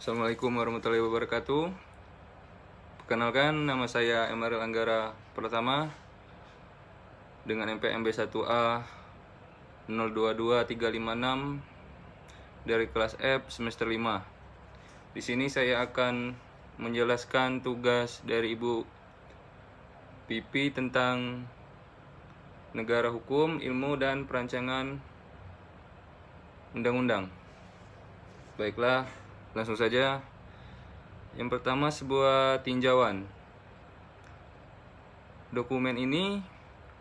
Assalamualaikum warahmatullahi wabarakatuh. Perkenalkan, nama saya Emeril Anggara Pratama dengan NPM B1A 022356 dari kelas F semester 5. Di sini saya akan menjelaskan tugas dari Ibu Pipi tentang negara hukum, ilmu, dan perancangan undang-undang. Baiklah, langsung saja. Yang pertama, sebuah tinjauan. Dokumen ini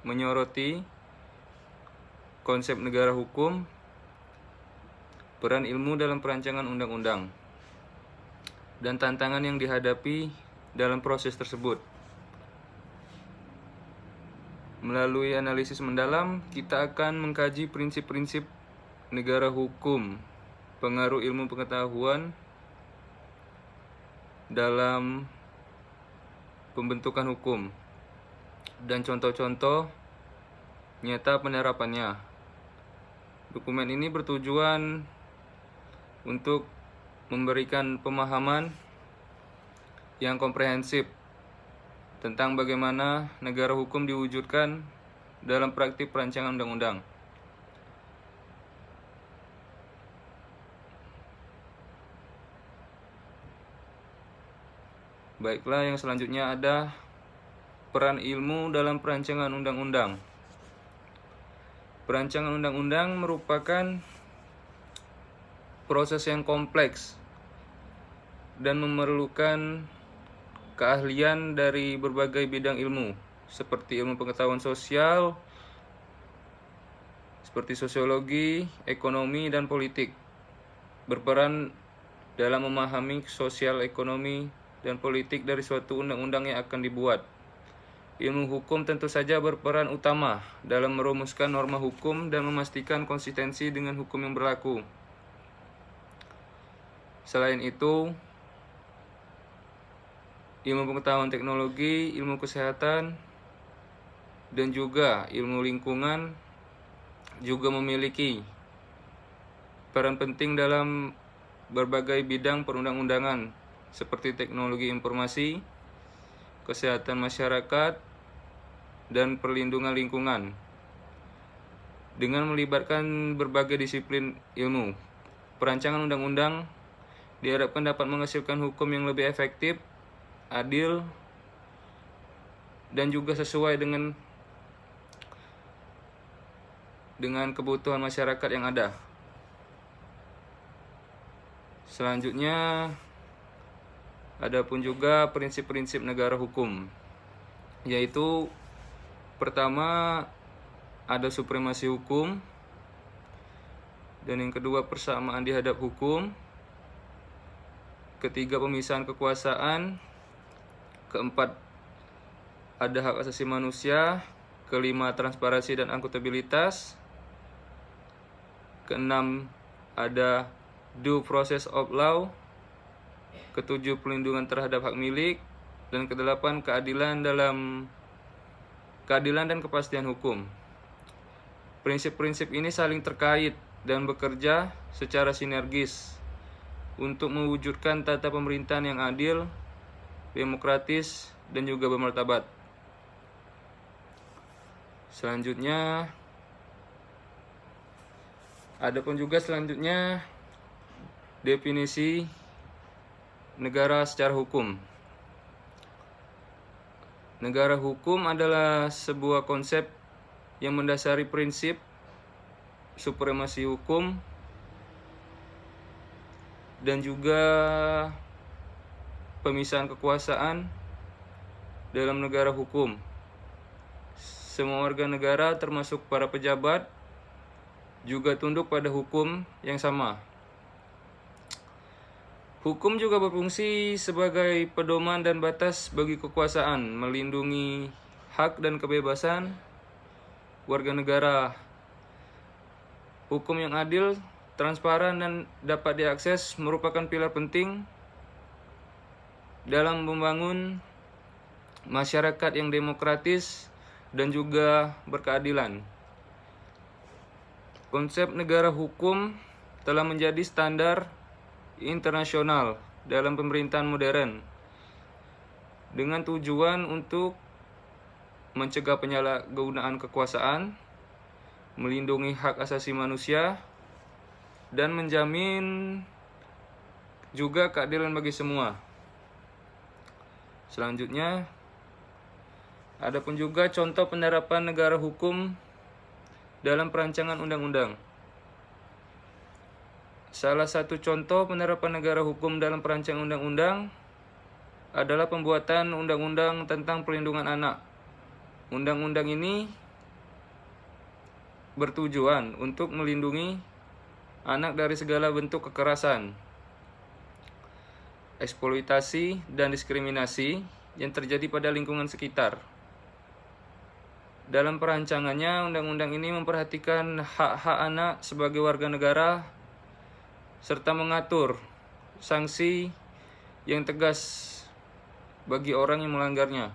menyoroti konsep negara hukum, peran ilmu dalam perancangan undang-undang, dan tantangan yang dihadapi dalam proses tersebut. Melalui analisis mendalam, kita akan mengkaji prinsip-prinsip negara hukum, pengaruh ilmu pengetahuan dalam pembentukan hukum, dan contoh-contoh nyata penerapannya. Dokumen ini bertujuan untuk memberikan pemahaman yang komprehensif tentang bagaimana negara hukum diwujudkan dalam praktik perancangan undang-undang. Baiklah, yang selanjutnya ada peran ilmu dalam perancangan undang-undang. Perancangan undang-undang merupakan proses yang kompleks dan memerlukan keahlian dari berbagai bidang ilmu, seperti ilmu pengetahuan sosial, seperti sosiologi, ekonomi, dan politik, berperan dalam memahami sosial, ekonomi, dan politik dari suatu undang-undang yang akan dibuat. Ilmu hukum tentu saja berperan utama dalam merumuskan norma hukum dan memastikan konsistensi dengan hukum yang berlaku. Selain itu, ilmu pengetahuan teknologi, ilmu kesehatan, dan juga ilmu lingkungan juga memiliki peran penting dalam berbagai bidang perundang-undangan, seperti teknologi informasi, kesehatan masyarakat, dan perlindungan lingkungan. Dengan melibatkan berbagai disiplin ilmu, perancangan undang-undang diharapkan dapat menghasilkan hukum yang lebih efektif, adil, dan juga sesuai dengan kebutuhan masyarakat yang ada. Selanjutnya, adapun juga prinsip-prinsip negara hukum, yaitu pertama ada supremasi hukum, dan yang kedua persamaan di hadap hukum, ketiga pemisahan kekuasaan, keempat ada hak asasi manusia, kelima transparansi dan akuntabilitas, keenam ada due process of law, ketujuh pelindungan terhadap hak milik, dan kedelapan keadilan dan kepastian hukum. Prinsip-prinsip ini saling terkait dan bekerja secara sinergis untuk mewujudkan tata pemerintahan yang adil, demokratis, dan juga bermartabat. Selanjutnya, definisi negara secara hukum. Negara hukum adalah sebuah konsep yang mendasari prinsip supremasi hukum dan juga pemisahan kekuasaan dalam negara hukum. Semua warga negara termasuk para pejabat juga tunduk pada hukum yang sama. Hukum juga berfungsi sebagai pedoman dan batas bagi kekuasaan, melindungi hak dan kebebasan warga negara. Hukum yang adil, transparan, dan dapat diakses merupakan pilar penting dalam membangun masyarakat yang demokratis dan juga berkeadilan. Konsep negara hukum telah menjadi standar internasional dalam pemerintahan modern dengan tujuan untuk mencegah penyalahgunaan kekuasaan, melindungi hak asasi manusia, dan menjamin juga keadilan bagi semua. Selanjutnya, ada pun juga contoh penerapan negara hukum dalam perancangan undang-undang. Salah satu contoh penerapan negara hukum dalam perancangan undang-undang adalah pembuatan undang-undang tentang perlindungan anak. Undang-undang ini bertujuan untuk melindungi anak dari segala bentuk kekerasan, eksploitasi, dan diskriminasi yang terjadi pada lingkungan sekitar. Dalam perancangannya, undang-undang ini memperhatikan hak-hak anak sebagai warga negara serta mengatur sanksi yang tegas bagi orang yang melanggarnya.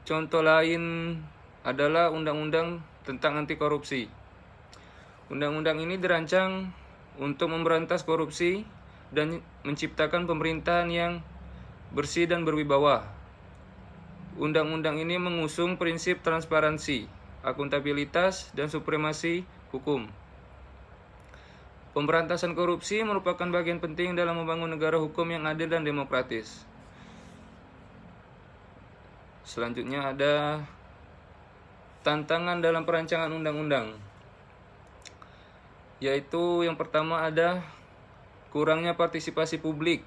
Contoh lain adalah undang-undang tentang anti korupsi. Undang-undang ini dirancang untuk memberantas korupsi dan menciptakan pemerintahan yang bersih dan berwibawa. Undang-undang ini mengusung prinsip transparansi, akuntabilitas, dan supremasi hukum. Pemberantasan korupsi merupakan bagian penting dalam membangun negara hukum yang adil dan demokratis. Selanjutnya ada tantangan dalam perancangan undang-undang, yaitu yang pertama ada kurangnya partisipasi publik.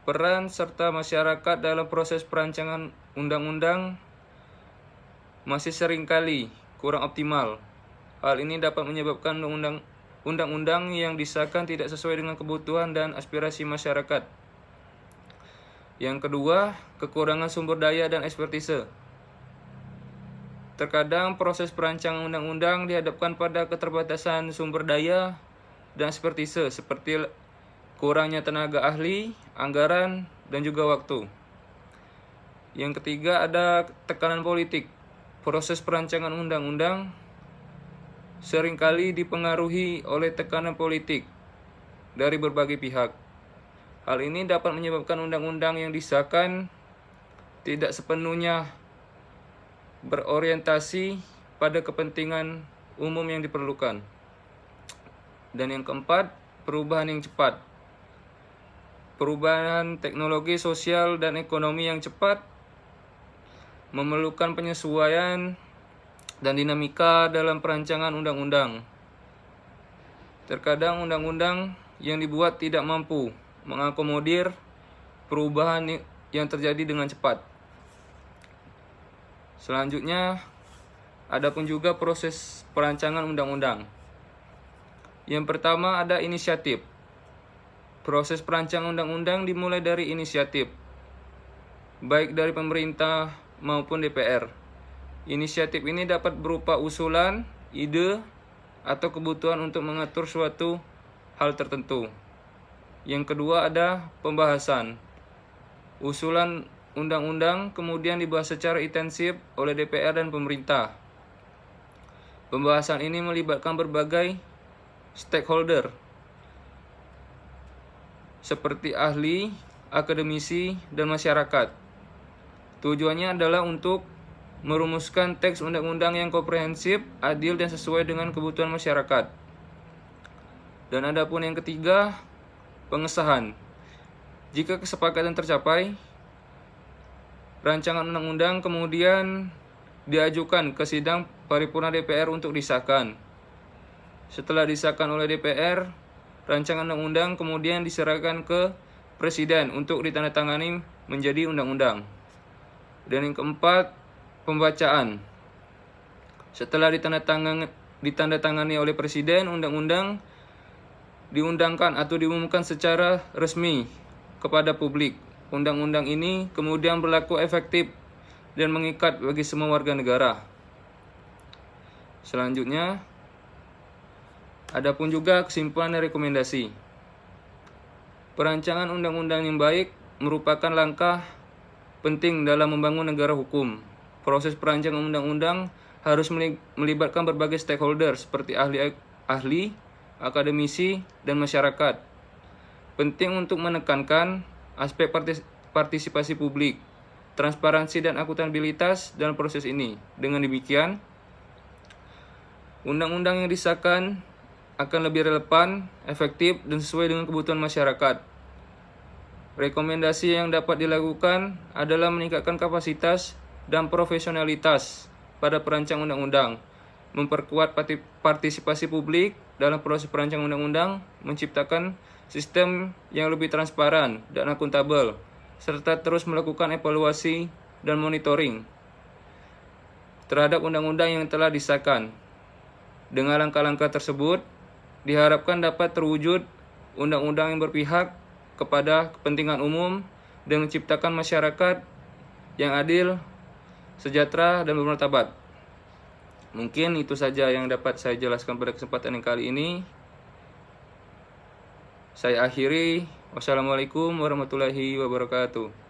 Peran serta masyarakat dalam proses perancangan undang-undang masih seringkali kurang optimal. Hal ini dapat menyebabkan undang-undang yang disahkan tidak sesuai dengan kebutuhan dan aspirasi masyarakat. Yang kedua, kekurangan sumber daya dan ekspertise. Terkadang proses perancangan undang-undang dihadapkan pada keterbatasan sumber daya dan ekspertise seperti kurangnya tenaga ahli, anggaran, dan juga waktu. Yang ketiga ada tekanan politik. Proses perancangan undang-undang seringkali dipengaruhi oleh tekanan politik dari berbagai pihak. Hal ini dapat menyebabkan undang-undang yang disahkan tidak sepenuhnya berorientasi pada kepentingan umum yang diperlukan. Dan yang keempat, perubahan yang cepat. Perubahan teknologi sosial dan ekonomi yang cepat memerlukan penyesuaian dan dinamika dalam perancangan undang-undang. Terkadang undang-undang yang dibuat tidak mampu mengakomodir perubahan yang terjadi dengan cepat. Selanjutnya, ada pun juga proses perancangan undang-undang. Yang pertama ada inisiatif. Proses perancangan undang-undang dimulai dari inisiatif, baik dari pemerintah maupun DPR. Inisiatif ini dapat berupa usulan, ide, atau kebutuhan untuk mengatur suatu hal tertentu. Yang kedua ada pembahasan. Usulan undang-undang kemudian dibahas secara intensif oleh DPR dan pemerintah. Pembahasan ini melibatkan berbagai stakeholder seperti ahli, akademisi, dan masyarakat. Tujuannya adalah untuk merumuskan teks undang-undang yang komprehensif, adil, dan sesuai dengan kebutuhan masyarakat. Dan adapun yang ketiga, pengesahan. Jika kesepakatan tercapai, rancangan undang-undang kemudian diajukan ke sidang paripurna DPR untuk disahkan. Setelah disahkan oleh DPR, rancangan undang-undang kemudian diserahkan ke Presiden untuk ditandatangani menjadi undang-undang. Dan yang keempat, pembacaan. Setelah ditandatangani oleh Presiden, undang-undang diundangkan atau diumumkan secara resmi kepada publik. Undang-undang ini kemudian berlaku efektif dan mengikat bagi semua warga negara. Selanjutnya, adapun juga kesimpulan dan rekomendasi. Perancangan undang-undang yang baik merupakan langkah penting dalam membangun negara hukum. Proses perancangan undang-undang harus melibatkan berbagai stakeholder seperti ahli, akademisi, dan masyarakat. Penting untuk menekankan aspek partisipasi publik, transparansi dan akuntabilitas dalam proses ini. Dengan demikian, undang-undang yang disahkan akan lebih relevan, efektif, dan sesuai dengan kebutuhan masyarakat. Rekomendasi yang dapat dilakukan adalah meningkatkan kapasitas dan profesionalitas pada perancang undang-undang, memperkuat partisipasi publik dalam proses perancang undang-undang, menciptakan sistem yang lebih transparan dan akuntabel, serta terus melakukan evaluasi dan monitoring terhadap undang-undang yang telah disahkan. Dengan langkah-langkah tersebut, diharapkan dapat terwujud undang-undang yang berpihak kepada kepentingan umum dan menciptakan masyarakat yang adil, sejahtera, dan bermartabat. Mungkin itu saja yang dapat saya jelaskan pada kesempatan yang kali ini. Saya akhiri. Wassalamualaikum warahmatullahi wabarakatuh.